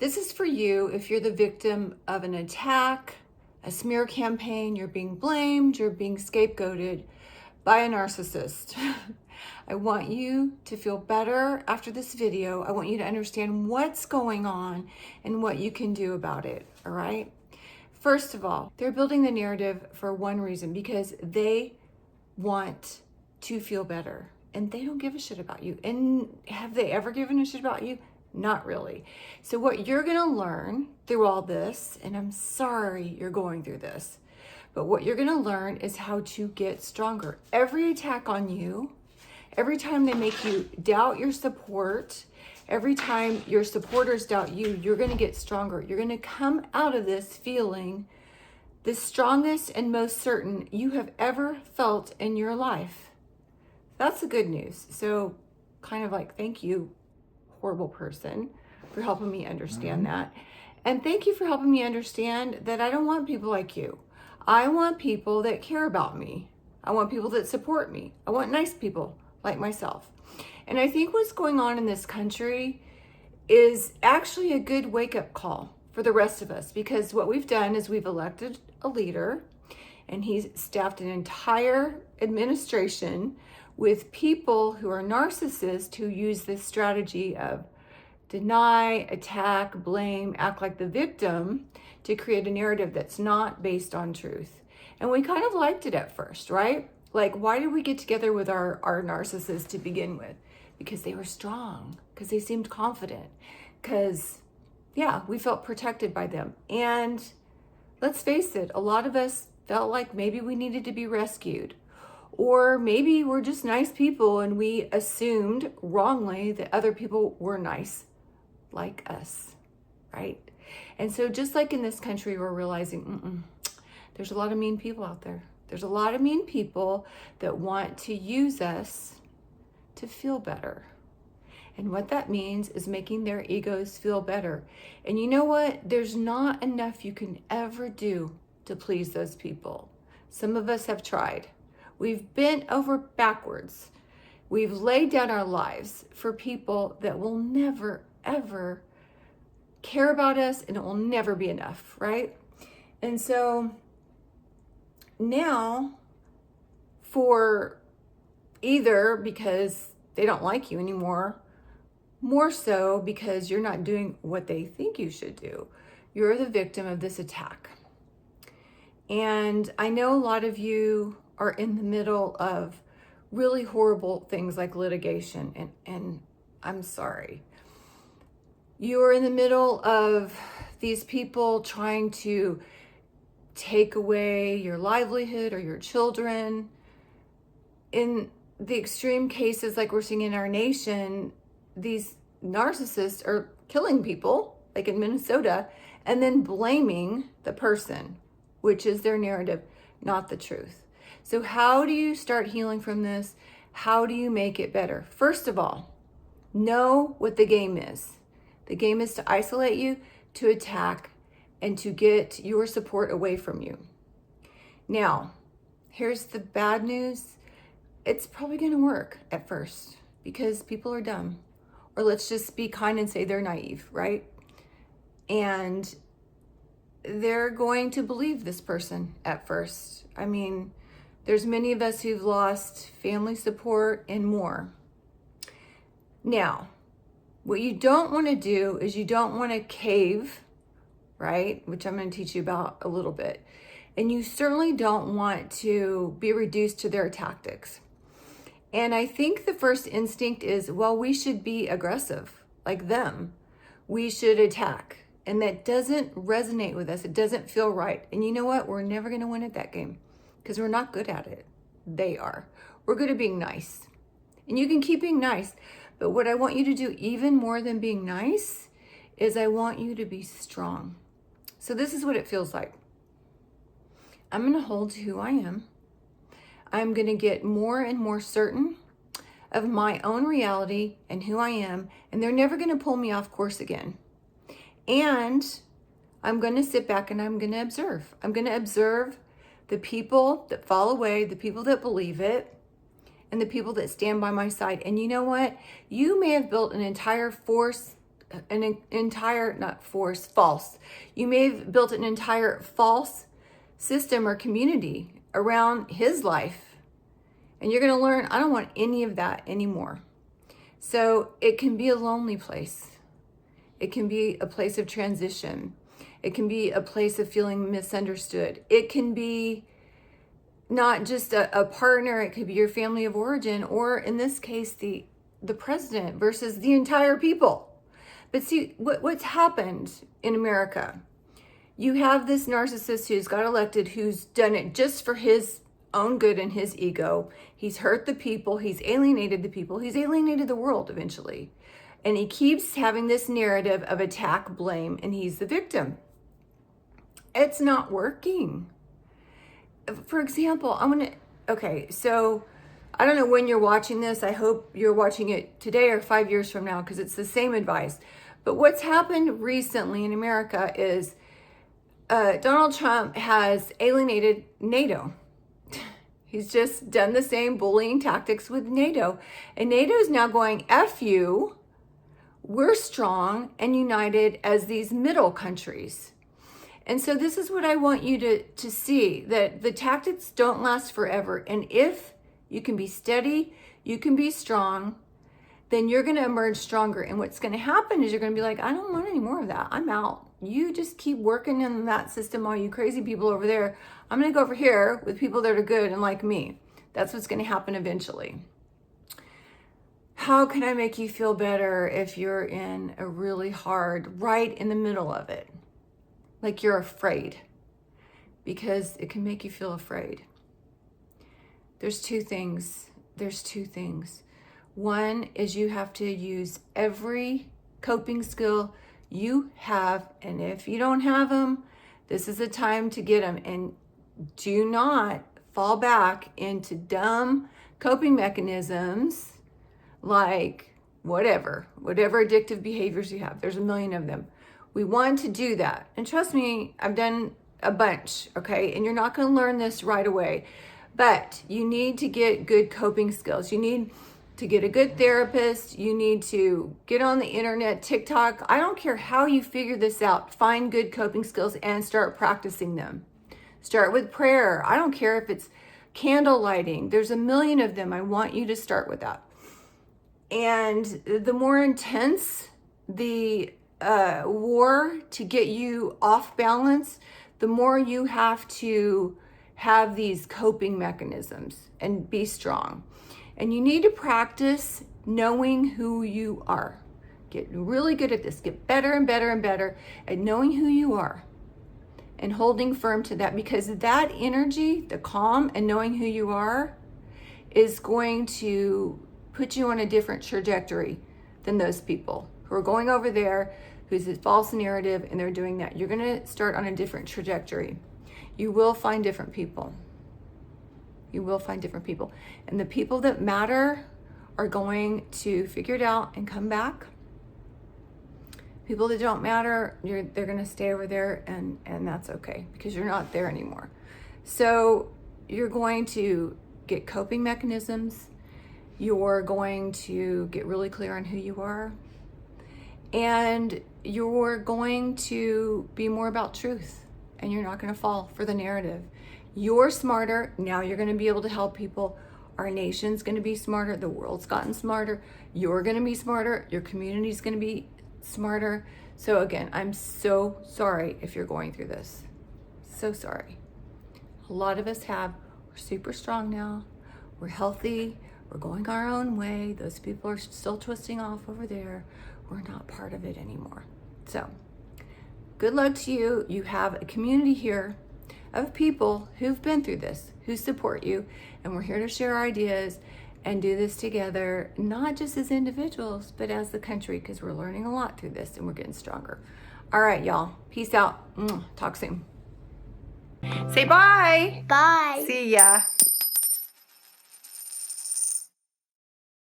This is for you if you're the victim of an attack, a smear campaign, you're being blamed, you're being scapegoated by a narcissist. I want you to feel better after this video. I want you to understand what's going on and what you can do about it, all right? First of all, they're building the narrative for one reason, because they want to feel better and they don't give a shit about you. And have they ever given a shit about you? Not really. So what you're gonna learn through all this, and I'm sorry you're going through this, but what you're gonna learn is how to get stronger. Every attack on you, every time they make you doubt your support, every time your supporters doubt you, you're gonna get stronger. You're gonna come out of this feeling the strongest and most certain you have ever felt in your life. That's the good news. So kind of like, thank you, horrible person, for helping me understand that. And thank you for helping me understand that I don't want people like you. I want people that care about me. I want people that support me. I want nice people like myself. And I think what's going on in this country is actually a good wake-up call for the rest of us, because what we've done is we've elected a leader and he's staffed an entire administration with people who are narcissists, who use this strategy of deny, attack, blame, act like the victim to create a narrative that's not based on truth. And we kind of liked it at first, right? Like, why did we get together with our narcissists to begin with? Because they were strong, because they seemed confident, because, yeah, we felt protected by them. And let's face it, a lot of us felt like maybe we needed to be rescued. Or maybe we're just nice people and we assumed wrongly that other people were nice like us, right? And so just like in this country, we're realizing there's a lot of mean people out there. There's a lot of mean people that want to use us to feel better. And what that means is making their egos feel better. And you know what? There's not enough you can ever do to please those people. Some of us have tried. We've bent over backwards. We've laid down our lives for people that will never, ever care about us, and it will never be enough, right? And so now, for either because they don't like you anymore, more so because you're not doing what they think you should do, you're the victim of this attack. And I know a lot of you are in the middle of really horrible things like litigation, and I'm sorry. You are in the middle of these people trying to take away your livelihood or your children. In the extreme cases like we're seeing in our nation, these narcissists are killing people, like in Minnesota, and then blaming the person, which is their narrative, not the truth. So how do you start healing from this? How do you make it better? First of all, know what the game is. The game is to isolate you, to attack, and to get your support away from you. Now, here's the bad news. It's probably going to work at first because people are dumb. Or let's just be kind and say they're naive, right? And they're going to believe this person at first. I mean, there's many of us who've lost family support and more. Now, what you don't want to do is you don't want to cave, right? Which I'm going to teach you about a little bit. And you certainly don't want to be reduced to their tactics. And I think the first instinct is, well, we should be aggressive like them. We should attack. And that doesn't resonate with us. It doesn't feel right. And you know what? We're never going to win at that game because we're not good at it. They are. We're good at being nice. And you can keep being nice. But what I want you to do even more than being nice is I want you to be strong. So this is what it feels like. I'm going to hold to who I am. I'm going to get more and more certain of my own reality and who I am, and they're never going to pull me off course again. And I'm going to sit back and I'm going to observe. I'm going to observe the people that fall away, the people that believe it, and the people that stand by my side. And you know what? You may have built an entire force an entire, not force, false. You may have built an entire false system or community around his life. And you're going to learn, I don't want any of that anymore. So it can be a lonely place. It can be a place of transition. It can be a place of feeling misunderstood. It can be not just a partner, it could be your family of origin, or in this case, the president versus the entire people. But see, what's happened in America, you have this narcissist who's got elected, who's done it just for his own good and his ego. He's hurt the people, he's alienated the people, he's alienated the world eventually. And he keeps having this narrative of attack, blame, and he's the victim. It's not working. For example, okay, so I don't know when you're watching this. I hope you're watching it today or 5 years from now, because it's the same advice. But what's happened recently in America is Donald Trump has alienated NATO. He's just done the same bullying tactics with NATO. And NATO is now going, F you, we're strong and united as these middle countries. And so this is what I want you to see, that the tactics don't last forever. And if you can be steady, you can be strong, then you're going to emerge stronger. And what's going to happen is you're going to be like, I don't want any more of that. I'm out. You just keep working in that system, all you crazy people over there. I'm going to go over here with people that are good and like me. That's what's going to happen eventually. How can I make you feel better if you're in a really hard, right in the middle of it? Like you're afraid, because it can make you feel afraid. There's two things. One is you have to use every coping skill you have. And if you don't have them, this is a time to get them. And do not fall back into dumb coping mechanisms like whatever addictive behaviors you have. There's a million of them. We want to do that. And trust me, I've done a bunch, okay? And you're not going to learn this right away. But you need to get good coping skills. You need to get a good therapist. You need to get on the internet, TikTok. I don't care how you figure this out. Find good coping skills and start practicing them. Start with prayer. I don't care if it's candle lighting. There's a million of them. I want you to start with that. And the more intense the war to get you off balance, the more you have to have these coping mechanisms and be strong. And you need to practice knowing who you are. Get really good at this. Get better and better and better at knowing who you are and holding firm to that, because that energy, the calm and knowing who you are, is going to put you on a different trajectory than those people who are going over there, who's a false narrative, and they're doing that. You're going to start on a different trajectory. You will find different people. And the people that matter are going to figure it out and come back. People that don't matter, they're going to stay over there, and that's okay, because you're not there anymore. So you're going to get coping mechanisms. You're going to get really clear on who you are. And you're going to be more about truth, and you're not going to fall for the narrative. You're smarter. Now you're going to be able to help people. Our nation's going to be smarter. The world's gotten smarter. You're going to be smarter. Your community's going to be smarter. So again, I'm so sorry if you're going through this. So sorry. A lot of us we're super strong now. We're healthy. We're going our own way. Those people are still twisting off over there. We're not part of it anymore. So good luck to you. You have a community here of people who've been through this, who support you, and we're here to share our ideas and do this together, not just as individuals, but as the country, because we're learning a lot through this and we're getting stronger. All right, y'all. Peace out. Talk soon. Say bye. Bye. See ya.